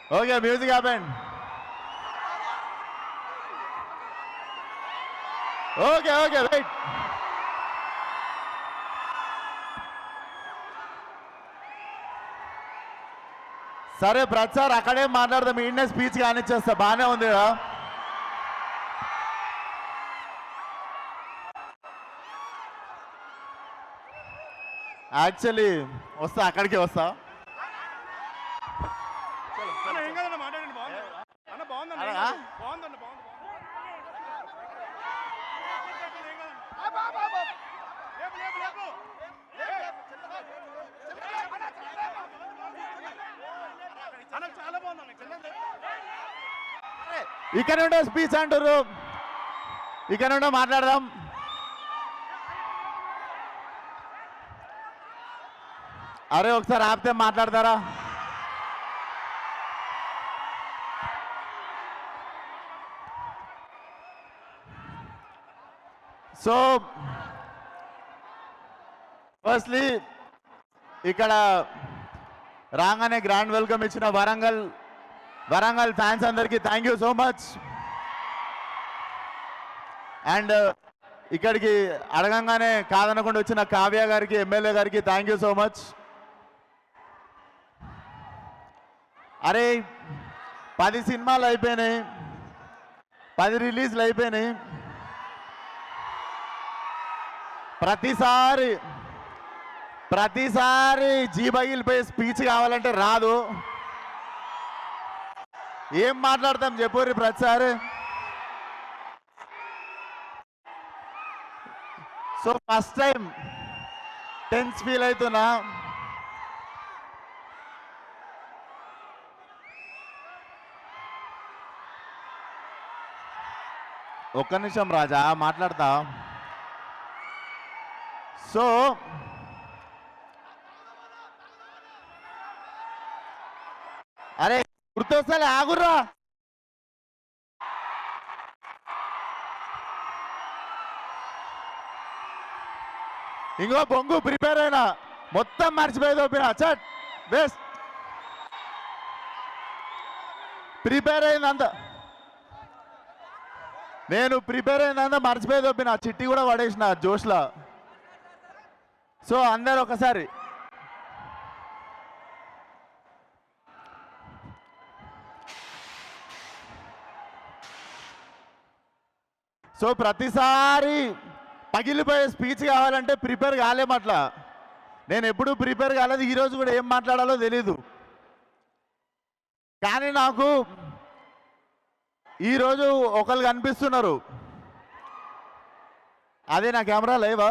Okay, music happened. Okay, wait. సరే ప్రచార్ అక్కడే మాట్లాడదాం, ఈయనే స్పీచ్ కానిచ్చేస్తా, బాగానే ఉంది కదా. యాక్చువల్లీ వస్తా, అక్కడికి వస్తా. ఇక్కడ నుండే స్పీచ్ అంటారు, ఇక్కడ నుండే మాట్లాడదాం. అరే ఒకసారి ఆపితే మాట్లాడతారా? సో ఫస్ట్లీ ఇక్కడ రాగానే గ్రాండ్ వెల్కమ్ ఇచ్చిన వరంగల్ ఫ్యాన్స్ అందరికీ thank you so much. And ఇక్కడికి అడగంగానే కాదనకుండా వచ్చిన కావ్య గారికి, ఎమ్మెల్యే గారికి థ్యాంక్ యూ సో మచ్. అరే 10 సినిమాలు అయిపోయినాయి, 10 రిలీజ్లు అయిపోయినాయి. ప్రతిసారి జీబగిలిపోయి స్పీచ్ కావాలంటే రాదు. ఏం మాట్లాడతాం చెప్పుర్రి ప్రతిసారి. So first time tense feel అవుతున్నా. ఒక్క నిమిషం రాజా మాట్లాడతా. సో అరే గుర్తొస్తలే, ఆగుర్రా. ఇంకో బొంగు ప్రిపేర్ అయినా మొత్తం మర్చిపోయి తోపినా చట్ బెస్ట్. ప్రిపేర్ అయిందంతా మర్చిపోయి తోపిన, చిట్టి కూడా పడేసిన జోష్లా. సో అందరు ఒకసారి సో ప్రతిసారి పగిలిపోయే స్పీచ్ కావాలంటే ప్రిపేర్ కాలేమట్లా. నేను ఎప్పుడూ ప్రిపేర్ కాలేదు, ఈరోజు కూడా ఏం మాట్లాడాలో తెలీదు. కానీ నాకు ఈరోజు ఒకరు కనిపిస్తున్నారు. అదే నా కెమెరా లేవా,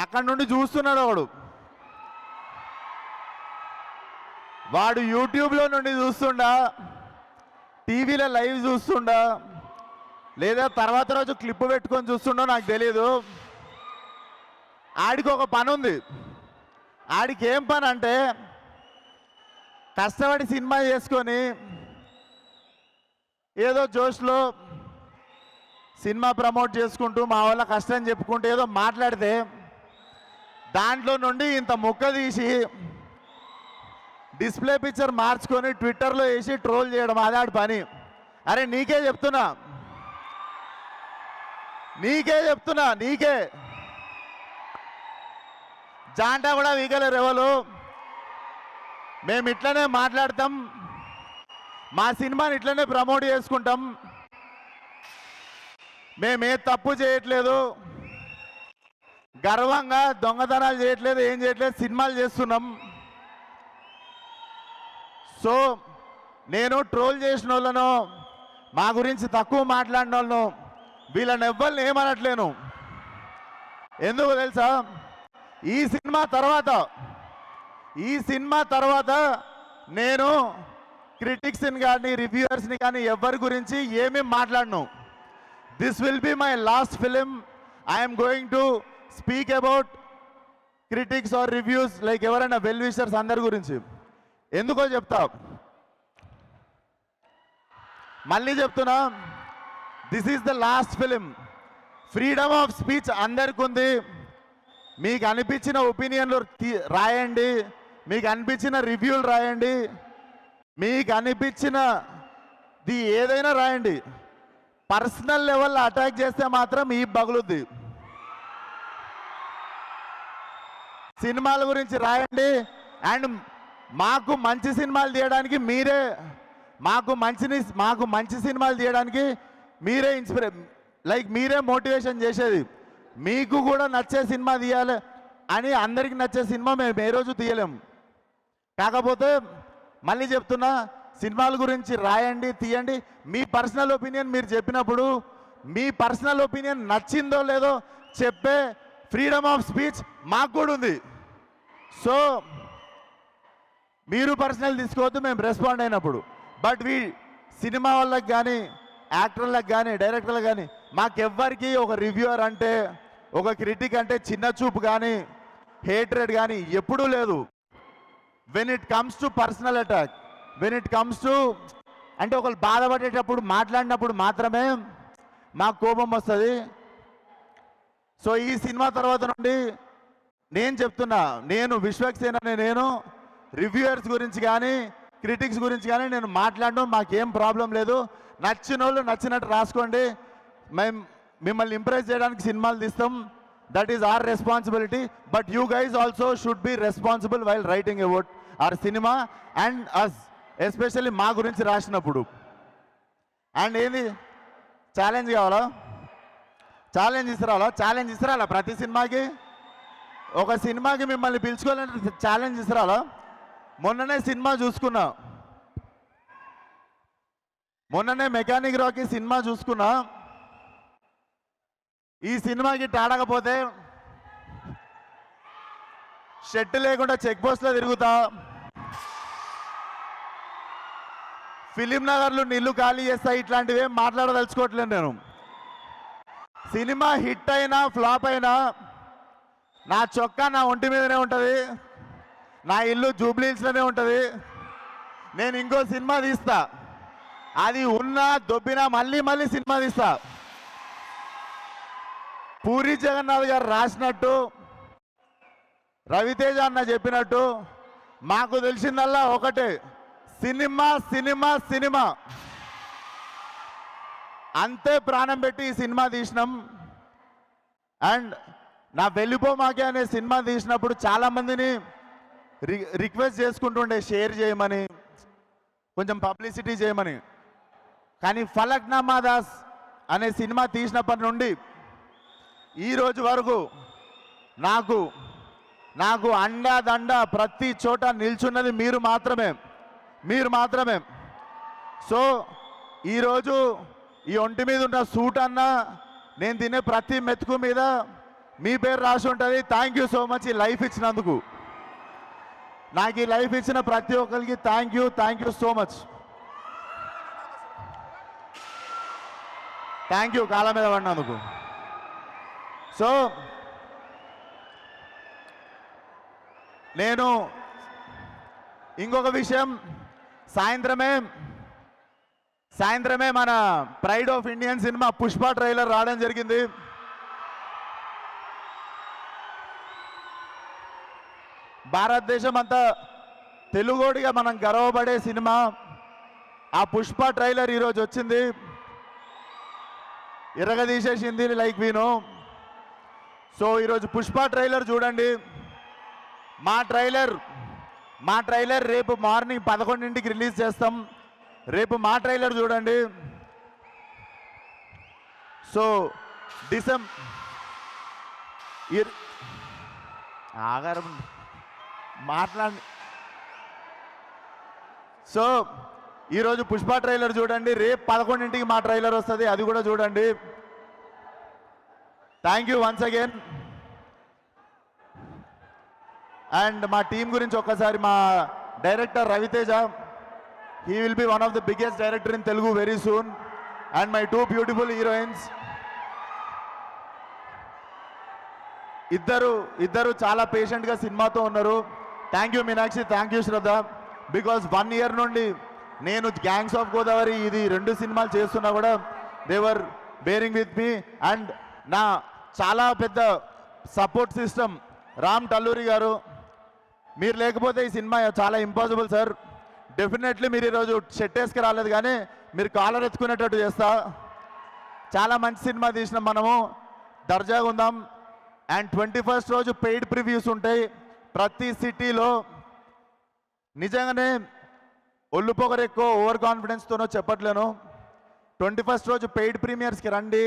అక్కడి నుండి చూస్తున్నాడు వాడు యూట్యూబ్లో నుండి చూస్తుండా, టీవీలో లైవ్ చూస్తుండా, లేదా తర్వాత రోజు క్లిప్ పెట్టుకొని చూస్తుండో నాకు తెలియదు. ఆడికి ఒక పని ఉంది. ఆడికి ఏం పని అంటే కష్టపడి సినిమా చేసుకొని ఏదో జోష్లో సినిమా ప్రమోట్ చేసుకుంటూ మా వాళ్ళ కష్టం చెప్పుకుంటూ ఏదో మాట్లాడితే దాంట్లో నుండి ఇంత ముక్క తీసి డిస్ప్లే పిక్చర్ మార్చుకొని ట్విట్టర్లో వేసి ట్రోల్ చేయడం, అదాడి పని. అరే నీకే చెప్తున్నా నీకే జాంటా కూడా వీగలేరు ఎవరు. మేము ఇట్లనే మాట్లాడతాం, మా సినిమాని ఇట్లనే ప్రమోట్ చేసుకుంటాం. మేమే తప్పు చేయట్లేదు, గర్వంగా దొంగతనాలు చేయట్లేదు, ఏం చేయట్లేదు, సినిమాలు చేస్తున్నాం. సో నేను ట్రోల్ చేసిన వాళ్ళను, మా గురించి తక్కువ మాట్లాడిన వాళ్ళను, వీళ్ళని ఎవ్వరిని ఏమనట్లేను. ఎందుకు తెలుసా, ఈ సినిమా తర్వాత నేను క్రిటిక్స్ని కానీ రివ్యూవర్స్ని కానీ ఎవరి గురించి ఏమీ మాట్లాడను. This will be my last film. I'm going to speak about critics or reviews, like ఎవరైనా వెల్ విషర్స్ అందరి గురించి. ఎందుకో చెప్తా, మళ్ళీ చెప్తున్నా, this is the last film. Freedom of speech అందరికి ఉంది. మీకు అనిపించిన ఒపీనియన్లు రాయండి, మీకు అనిపించిన రివ్యూలు రాయండి, మీకు అనిపించినది ఏదైనా రాయండి. పర్సనల్ లెవెల్లో అటాక్ చేస్తే మాత్రం ఈ పగులుద్ది. సినిమాల గురించి రాయండి. అండ్ మాకు మంచి సినిమాలు తీయడానికి మీరే, మాకు మంచి సినిమాలు తీయడానికి మీరే మీరే మోటివేషన్ చేసేది. మీకు కూడా నచ్చే సినిమా తీయాలి అని అందరికి నచ్చే సినిమా మేము ఏ రోజు తీయలేము. కాకపోతే మళ్ళీ చెప్తున్నా, సినిమాల గురించి రాయండి, తీయండి. మీ పర్సనల్ ఒపీనియన్ మీరు చెప్పినప్పుడు మీ పర్సనల్ ఒపీనియన్ నచ్చిందో లేదో చెప్పే ఫ్రీడమ్ ఆఫ్ స్పీచ్ మాకు కూడా ఉంది. సో మీరు పర్సనల్ తీసుకోవద్దు మేము రెస్పాండ్ అయినప్పుడు. బట్ సినిమా వాళ్ళకి కానీ, యాక్టర్లకు కానీ, డైరెక్టర్లకు కానీ, మాకెవ్వరికి ఒక రివ్యూవర్ అంటే, ఒక క్రిటిక్ అంటే చిన్న చూపు కానీ, హేట్రెడ్ కానీ ఎప్పుడూ లేదు. When it comes to personal attack, when it comes to అంటే ఒకరు బాధపడేటప్పుడు మాట్లాడినప్పుడు మాత్రమే మాకు కోపం వస్తుంది. సో ఈ సినిమా తర్వాత నుండి నేను చెప్తున్నా, నేను విశ్వక్సేన్ అనే నేను రివ్యూయర్స్ గురించి కానీ, క్రిటిక్స్ గురించి కానీ నేను మాట్లాడడం మాకేం ప్రాబ్లం లేదు. నచ్చిన వాళ్ళు నచ్చినట్టు రాసుకోండి. మేము మిమ్మల్ని ఇంప్రెస్ చేయడానికి సినిమాలు తీస్తాం. That is our responsibility. But you guys also should be responsible while writing about our cinema and us, especially మా గురించి రాసినప్పుడు. అండ్ ఏంది ఛాలెంజ్ కావాలా? ఛాలెంజ్ ఇస్తారా ప్రతి సినిమాకి? ఒక సినిమాకి మిమ్మల్ని పిలుచుకోవాలంటే ఛాలెంజ్ ఇస్తారా? మొన్ననే సినిమా చూసుకున్నా, మొన్ననే మెకానిక్ రాకీ సినిమా చూసుకున్నా. ఈ సినిమాకి టాడకపోతే షెట్ లేకుండా చెక్ పోస్ట్లో తిరుగుతా, ఫిలిం నగర్లో నీళ్లు ఖాళీ చేస్తా. ఇట్లాంటివి ఏం మాట్లాడదలుచుకోవట్లేదు నేను. సినిమా హిట్ అయినా ఫ్లాప్ అయినా నా చొక్కా నా ఒంటి మీదనే ఉంటుంది, నా ఇల్లు జూబ్లీహిల్స్లోనే ఉంటుంది. నేను ఇంకో సినిమా తీస్తా, అది ఉన్నా దొబ్బినా మళ్ళీ సినిమా తీస్తా. పూరి జగన్నాథ్ గారు రాసినట్టు, రవితేజ అన్న చెప్పినట్టు మాకు తెలిసిందల్లా ఒకటే, సినిమా సినిమా సినిమా. అంతే ప్రాణం పెట్టి ఈ సినిమా తీసినాం. అండ్ నా వెళ్ళిపోమాకే అనే సినిమా తీసినప్పుడు చాలామందిని రిక్వెస్ట్ చేసుకుంటుండే షేర్ చేయమని, కొంచెం పబ్లిసిటీ చేయమని. కానీ ఫలక్నామా దాస్ అనే సినిమా తీసినప్పటి నుండి ఈరోజు వరకు నాకు అండా దండ ప్రతి చోట నిల్చున్నది మీరు మాత్రమే. సో ఈరోజు ఈ ఒంటి మీద ఉన్న సూట్ అన్నా, నేను తినే ప్రతి మెతుకు మీద మీ పేరు రాసి ఉంటుంది. థ్యాంక్ యూ సో మచ్ ఈ లైఫ్ ఇచ్చినందుకు. నాకు ఈ లైఫ్ ఇచ్చిన ప్రతి ఒక్కరికి thank you so much. Thank you కాళ్ళ మీద పడినందుకు. సో నేను ఇంకొక విషయం, సాయంత్రమే మన pride of Indian cinema Pushpa trailer రావడం జరిగింది. భారతదేశం అంతా తెలుగోడిగా మనం గర్వపడే సినిమా ఆ పుష్ప ట్రైలర్ ఈరోజు వచ్చింది. ఇరగదీసేసింది లైక్ వీను. సో ఈరోజు పుష్ప ట్రైలర్ చూడండి. మా ట్రైలర్ రేపు మార్నింగ్ 11ంటికి రిలీజ్ చేస్తాం. రేపు మా ట్రైలర్ చూడండి. సో ఆగారం మాట్లాడి. సో ఈరోజు పుష్ప ట్రైలర్ చూడండి. రేపు 11ంటికి మా ట్రైలర్ వస్తుంది, అది కూడా చూడండి. Thank you once again. And మా టీం గురించి ఒక్కసారి, మా director Ravi Teja, he will be one of the biggest director in Telugu very soon. And my two beautiful heroines, ఇద్దరు చాలా పేషెంట్గా సినిమాతో ఉన్నారు. Thank you Meenakshi, thank you Shraddha. Because 1 year నుండి నేను గ్యాంగ్స్ ఆఫ్ గోదావరి ఇది 2 సినిమాలు చేస్తున్నా కూడా they were bearing with me. And నా చాలా పెద్ద సపోర్ట్ సిస్టమ్ రామ్ టల్లూరి గారు. మీరు లేకపోతే ఈ సినిమా చాలా ఇంపాసిబుల్ సార్. డెఫినెట్లీ మీరు ఈరోజు షర్ట్ వేసుకు రాలేదు కానీ మీరు కాలర్ ఎత్తుకునేటట్టు చేస్తా. చాలా మంచి సినిమా తీసినాం మనము, దర్జాగా ఉందాం. అండ్ 21st రోజు పెయిడ్ ప్రివ్యూస్ ఉంటాయి ప్రతి సిటీలో. నిజంగానే ఒళ్ళు పొగరు ఎక్కువ ఓవర్ కాన్ఫిడెన్స్తోనో చెప్పట్లేను. 21st రోజు పెయిడ్ ప్రీమియర్స్కి రండి.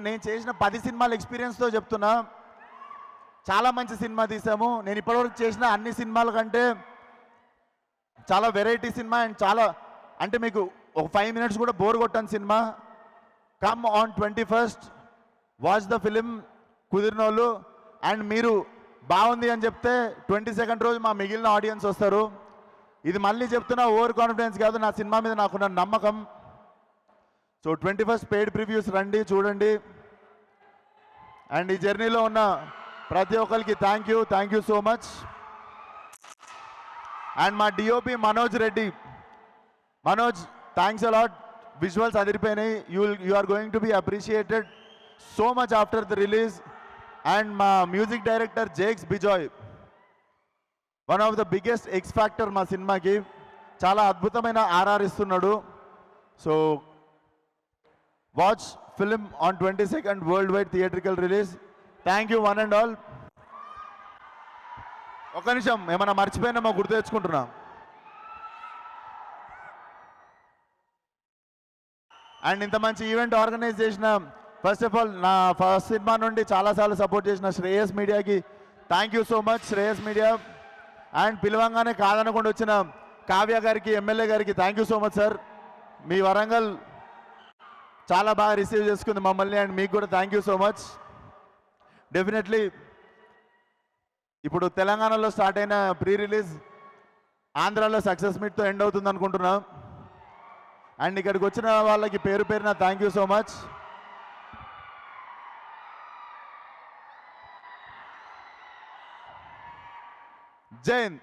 నేను చేసిన 10 సినిమాల ఎక్స్పీరియన్స్తో చెప్తున్నా, చాలా మంచి సినిమా తీసాము. నేను ఇప్పటివరకు చేసిన అన్ని సినిమాల కంటే చాలా వెరైటీ సినిమా అండ్ చాలా అంటే మీకు ఒక 5 minutes కూడా బోర్ కొట్టని సినిమా. Come on 21st, watch the film కుదిరిన వాళ్ళు. అండ్ మీరు బాగుంది అని చెప్తే 22nd రోజు మా మిగిలిన ఆడియన్స్ వస్తారు. ఇది మళ్ళీ చెప్తున్నా, ఓవర్ కాన్ఫిడెన్స్ కాదు, నా సినిమా మీద నాకున్న నమ్మకం. సో 21st పెయిడ్ ప్రివ్యూస్ రండి, చూడండి. అండ్ ఈ జర్నీలో ఉన్న ప్రతి ఒక్కరికి thank you so much. And మా DOP Manoj Reddy, Manoj thanks a lot. Visuals అదిరిపోయినాయి. You are going to be appreciated so much after the release. And మా music director Jakes Bejoy, one of the biggest X factor మా సినిమాకి. చాలా అద్భుతమైన ఆర్ఆర్ ఇస్తున్నాడు. So watch film on 22nd worldwide theatrical release. Thank you one and all. ఒక నిమిషం, ఏమైనా మర్చిపోయినామో గుర్తు తెచ్చుకుంటున్నా. అండ్ ఇంత మంచి ఈవెంట్ ఆర్గనైజ్ చేసిన, ఫస్ట్ ఆఫ్ ఆల్ నా ఫస్ట్ సినిమా నుండి చాలాసార్లు సపోర్ట్ చేసిన శ్రేయస్ మీడియాకి thank you so much, Shreyas Media. And పిలవంగానే కాదనకుండా వచ్చిన కావ్య గారికి, ఎమ్మెల్యే గారికి thank you so much sir. మీ వరంగల్ చాలా బాగా రిసీవ్ చేసుకుంది మమ్మల్ని. అండ్ మీకు కూడా thank you so much. Definitely ఇప్పుడు తెలంగాణలో స్టార్ట్ అయిన ప్రీ రిలీజ్ ఆంధ్రాలో సక్సెస్ మీట్తో ఎండ్ అవుతుంది అనుకుంటున్నాం. అండ్ ఇక్కడికి వచ్చిన వాళ్ళకి పేరు పేరున థ్యాంక్ యూ సో మచ్. జై హింద్.